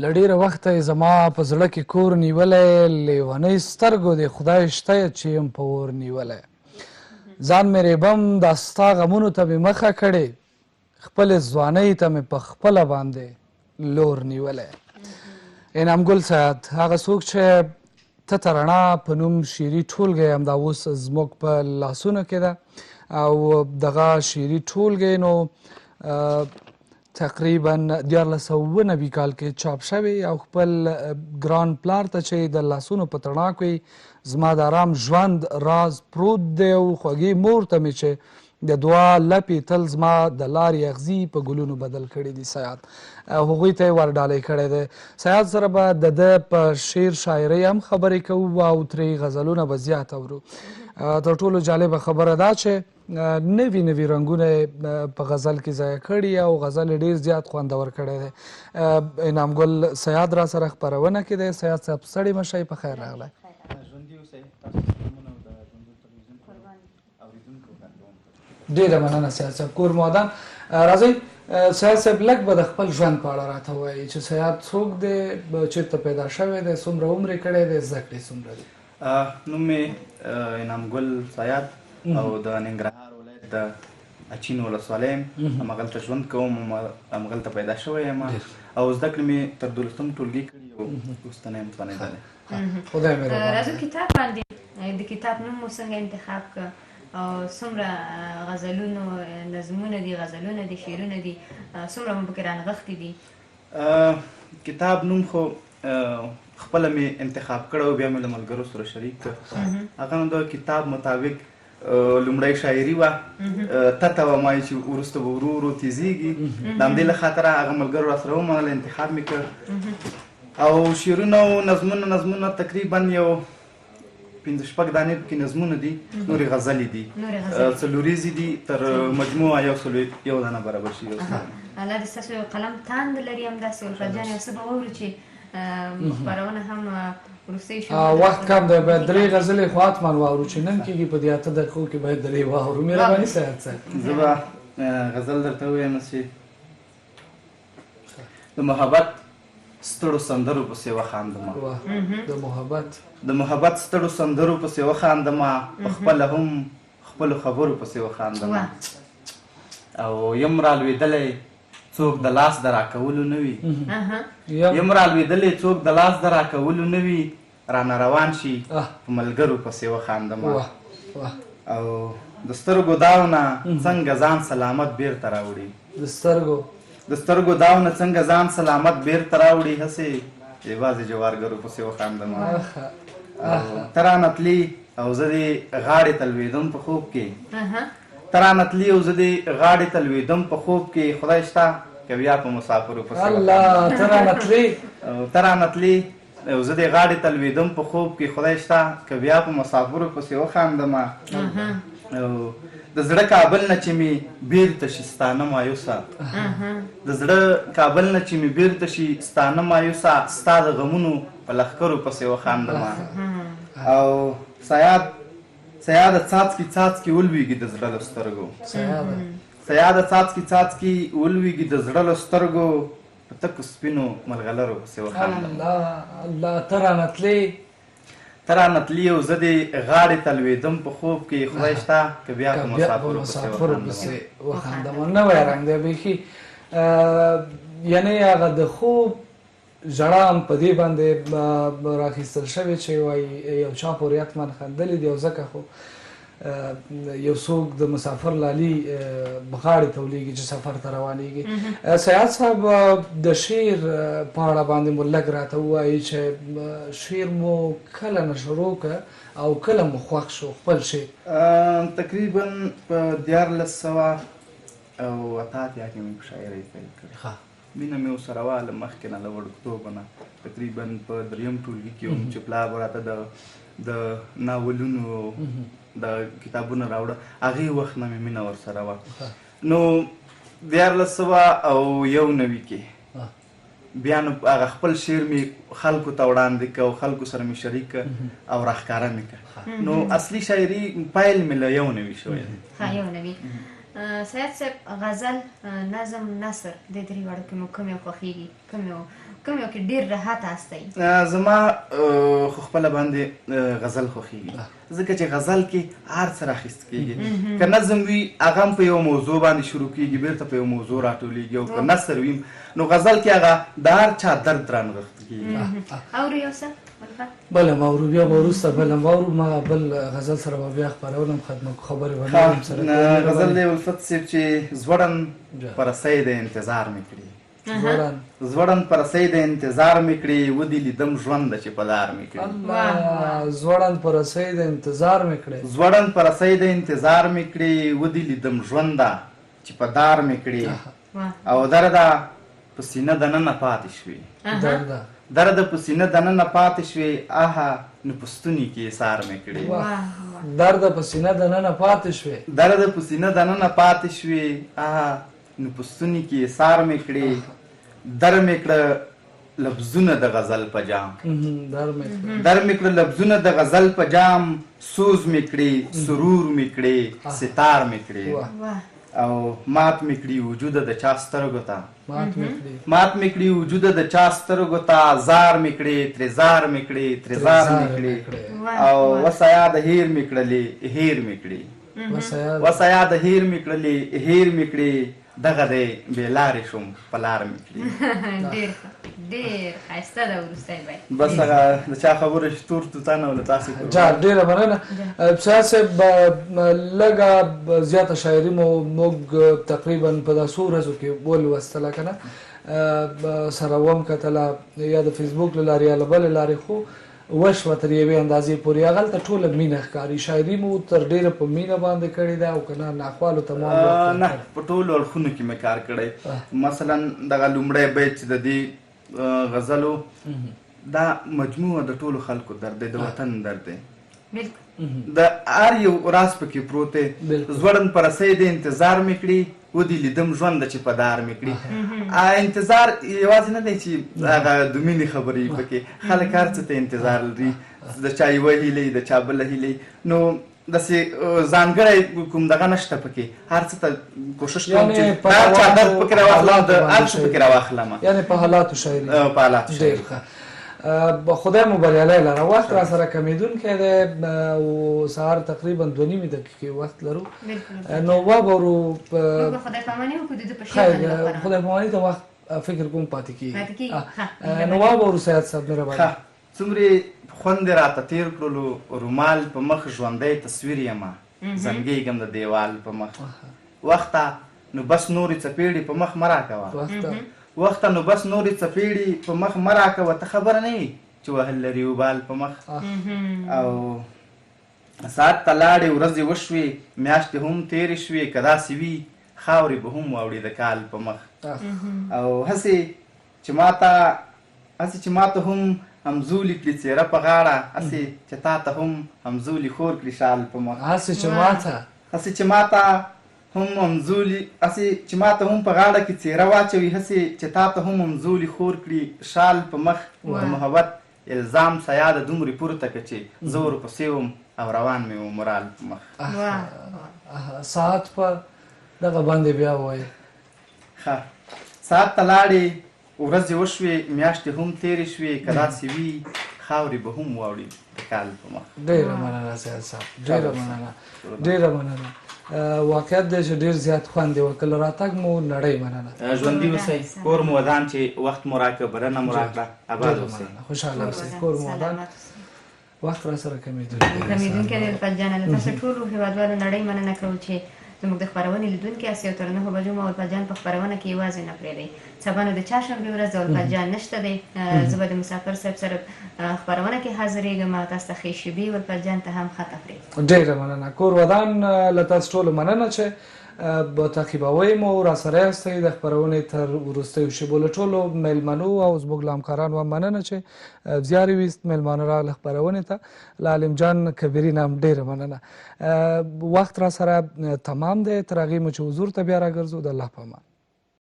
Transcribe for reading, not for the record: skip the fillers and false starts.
له ډېره وخته یې زما په زړه کې کور نیولی، لیونۍ سترګو دې خدای شته چې یم په اور نیولی. ځان مې ریبم دا ستا غمونو ته مې مخه کړې، خپلې ځوانۍ ته مې په خپله باندې لور نیولی. انعامګل صاحب هغه څوک چې ته ته رڼا په نوم شعري ټولګی همدا اوس زموږ په لاسونو کې ده او دغه شعري ټولګی نو تقریبا 1990 کال کې چاپ شوی او خپل ګران پلار ته چې د لاسونو په تڼاک وي زما د آرام ژوند راز پروت دی او خوږې مور ته مې چې د دعا لپې تل زما د لارې اغزي په ګلونو بدل کړي دي سیاد هغوی ته یې ورډالۍ کړی دی. سیاد سره به د ده په شعر شاعرۍ هم خبرې کوو او ترې غزلونه به زیات اورو. تر ټولو جالبه خبره دا چې نوي نوي رنګونه په غزل کې ځای کړي او غزل یې ډېر زیات خوندور کړی دی. انعامګل سیاد را سره خپرونه کې دی. سیاد صاحب ستړي مه شئ، په خیر راغلی. ډېره مننه سیاد صاحب، کور مودان. راځئ سیاد صاحب لږ به د خپل ژوند په اړه راته ووایي چې سیاد څوک دی، چېرته پیدا شوی دی، څومره عمر یې کړی دی، زده کړې څومره دي؟ نوم مې انعامګل سیاد او د ننګرهار ولایت د اچین ولسوالۍ یم. همغلته ژوند کوم، همغلته پیدا شوی یم او زده کړې مې تر 12م ټولګي کړي او وروسته نه یم ځوانېدلی. خدای مهربان. راځو کتاب باندې د کتاب نوم مو څنګه انتخاب کړ او څومره غزلونو نظمونه دي، غزلونه دي، شعرونه دي، څومره مو پکې رانغښتي دي؟ کتاب نوم خو خپله مې انتخاب کړی او بیا مې له ملګرو سره شریک کړ. هغه نو د کتاب مطابق لومړی شاعري وه، تته وه ما چې وروسته به ورو ورو تیزېږي. د همدې له خاطره هغه ملګرو را سره ومنله، انتخاب مې کړ. او شعرونه او نظمونه تقریبا یو 5-6 دانې پکې نظمونه دي، نورې غزلې دي، څلوریزې دي، تر مجموعه یو دانه برابر شي. الله دې ستاسو قلم تاند لري همداسې الفت جان، یو څه به واورو چې خپرونه هم وروستۍ شو. وخت کم دی، باید 3 غزلې خو حتما واورو چې نن کېږي په دې 8 دقیقو کې باید 3 واورو. مهرباني سیاد صاحب. زه به غزل درته ووایم چې د محبت ستړو سندرو پسې وخاندمه، د محبت ستړو سندرو پسې وخاندمه، پخپله هم خپلو خبرو پسې وخاندمه. او یم رالوېدلی څوک د لاس د راکولو نه وي، یم رالوېدلی څوک د لاس د راکولو نه وي، رانه روان شي په ملګرو پسې وخاندمه. او د سترګو داونه څنګه ځان سلامت بیرته راوړي، د سترګو داونه څنګه ځان سلامت بیرته راوړي، هسې یوازې جوارګرو پسې وخاندمه. ته رانه تلي او زه دې غاړې ته لوېدم په خوب کې، ته رانه تلي او زه دې غاړې ته لوېدم په خوب کې، خدای شته که بیا په مسافرو پسې الله. ته رانه تلي او زه دې غاړې ته لوېدم په خوب کې، خدای شته که بیا په مسافرو پسې وخاندمه. او د زړه کابل نه چې مې بیرته شي ستانه مایوسه، د زړه کابل نه چې مې بیرته شي ستانه مایوسه، ستا د غمونو په لښکرو پسې وخاندمه. او سیاده څاڅکي څاڅکي ولویږي د زړه له سترګو، سیاده څاڅکي څاڅکي ولویږي د زړه له سترګو، په تکو سپینو ملغلرو پسې وخاندمه. الله. ته رانه تلې او زه دې غاړې ته لوېدم په خوب کې، خدای شته که بیا په مسافرو پسې وخاندمه. نوی رنګ دی بیخي، یعنې هغه د خوب ژړا هم په دې باندې راخیستل شوې چې وایي یو چا پورې حتما خندلي دي او ځکه خو یو څوک د مسافر لالي غاړې ته ولیږي چې سفر ته روانېږي. سیاد صاحب د شعر په اړه باندې مو لږ راته ووایي چې شعر مو کله نه شروع کړ او کله مو خوښ شو خپل شعر؟ تقریبا په 1988 کې مې په شاعرۍ پیل کړې. مینه مې ورسره وه له مخکې نه، له وړکتوبه نه. تقریبا په 3م ټولګي کې وم چې پلار به راته د ناولونو د کتابونه راوړه، هغې وخت نه مې مینه ورسره وه. نو 1991 کې بیا نو هغه خپل شعر مې خلکو ته وړاندې کړ او خلکو سره مې شریک کړ او راښکاره مې کړ. نو اصلي شاعري پیل مې له 91 شوی دی. سید صاحب غزل نظم نثر د درې واړو کې مو کوم یو خوښېږي کوم یو کې ډېر راحت هستئ؟ زما خو خپله باندې غزل خوښېږي ځکه چې غزل کې هر څه راخیست کېږي که نظم وي هغه هم په یو موضوع باندې شروع کېږي بیرته په یو موضوع راټولېږي او که نثر وي نو غزل کې هغه د هر چا درد رانغښت کېږي. اورو یو څه بله ما اورو بیا به وروسته بله ما اورو ما بل غزل سره به بیا خپرونه خبرې به نورم سره غزل دی الفت صاحب چې زوړن په رسۍ د انتظار مې کړي زوړن په رسۍ د انتظار مې کړي ودې لیدم ژونده چې په لار مې کړي زوړن په رسۍ د انتظار مې کړي زوړن په رسۍ د انتظار مې کړي ودې لیدم ژونده چې په دار مې کړي او درده په سینه دننه پاتې شوې درد په سینه دننه پاتې شوې آها نو په ستوني کې ایثار مې کړي درد په سینه دننه پاتې شوې درد په سینه دننه پاتې شوې آها نو په ستوني کې ایثار مې کړي در مې کړه لفظونه د غزل په جام در مې کړه لفظونه د غزل په جام سوز مې کړي سرور مې کړي ستار مې کړي او مات مې کړي وجود د چا سترګو ته مات مې کړي وجود د چا سترګو ته زار مې کړي ترې زار مې کړي او وسایا د هیر مې کړلې هیر مې کړي وسایا د هیر مې کړلې هیر مې کړي دغه دی بې لارې شوم په لار مې کړي. ډېر ښایسته ده وروستی بیت بس هغه د چا خبره چې تور توتانه او له تاسې جا ډېره مننه شاه صاحب لږه زیاته شاعري مو موږ تقریبا په دا څو ورځو کې ولوستله که نه سره وم کتله یا د فیسبوک له لارې یا له بلې لارې خو وشوه تر یوې اندازې پورې هغلته ټوله مینه ښکاري شاعري مو تر ډېره په مینه باندې کړې ده او که نه ناخوالو تمام نه په ټولو اړخونو کې مې کار کړی مثلا دغه لومړی بیت چې د دې غزلو دا مجموعه د ټولو خلکو درد دی د وطن درد دی د هر یو راز پکې پروت دی زوړن په رسۍ د انتظار مې کړي ودې لیدم ژونده چې په دار مې کړي انتظار یوازې نه دی چې هغه د مینې خبرې پکې خلک هر څه ته انتظار لري د چا یوه هیلۍ د چا بله هیلۍ نو داسې ځانګړی کوم دغه نشته پکې هر څه ته کوشش کوم چې هر چا درد پکې راواخلم د هر څه پکې راواخلم یعنې په حالاتو شاعري په حالاتو شاعري ډېر ښه خدای مو بریالی لره وخت را سره کمیدونکی دی او سهار تقریبا 2.5 دقیقې وخت لرو نو واورو خدای پاماني وکړو د ده په شعر خیر خدای پاماني ته وخت فکر کوم پاتې کېږي نو واورو سید صاحب مهرباني څومرې خوند یې راته تېر کړلو رومال په مخ ژوندی تصویر یمه زنګېږم د دیوال په مخ وخته نو بس نورې څپېړې په مخ مه راکوه وخته نو بس نورې څپېړې په مخ مه راکوه ته خبره نه یې چې وهل لري وبال په مخ او ساعت ته لاړې ورځې وشوې میاشتې هم تېرې شوې که داسې وي خاورې به هم واوړې د کال په مخ او هسې چې ماته هم همزولي کړي څېره په غاړه هسې چې تا ته هم همزولي خور کړي شال په مخ هسې چې ماته هم همزولي هسې چې ماته هم په غاړه کې څېره واچوي هسې چې تا ته هم همزولي خور کړي شال په مخ د محبت الزام سیا د دومرې پورته که چې زه ورپسې وم او روان مې و مرال په مخ ساعت په دغه باندې بیا ووایي ښه ساعت ته لاړې ورځې وشوې میاشتې هم تېرې شوې که داسې وي خاورې به هم واوړي د کال په مخ ډېره مننه سید صاحب ډېره مننه واقعیت دی چې ډېر زیات خوند دی وکړه راتګ مو نړۍ مننه ژوندي اوسئ کور مو ودان چې وخت مو راکړه بلنه مو راکړه اباد اوسئ خوشحاله اوسئ کور مو ودان وخت را سره کمیدونکی دی الفت جانه له تاسو ټولو هېوادوالو نړۍ مننه کوو چې زموږ د خپرونې لیدونکي یاست او تر 9 بجو مو الفت جان په خپرونه کې یوازې نه پرېږدئ سبا نو د چهارشنبې ورځ د الفت جان نشته دی زه به د مسافر صاحب سره خپرونه کې حاضرېږم تاسو ته ښې شېبې الفت جان ته هم ښه تفریح ډېره مننه کور ودان له تاسو ټولو مننه چې تعقیبوئ مو راسره یاستئ د خپرونې تر وروستیو شېبو له ټولو میلمنو او زموږ له همکارانو هم مننه چې زیار یې ویست میلمانه راغله خپرونې ته له عالم جان کبیري نه هم ډېره مننه وخت را سره تمام دی تر هغې مو چې حضور ته بیا راګرځو د الله په امان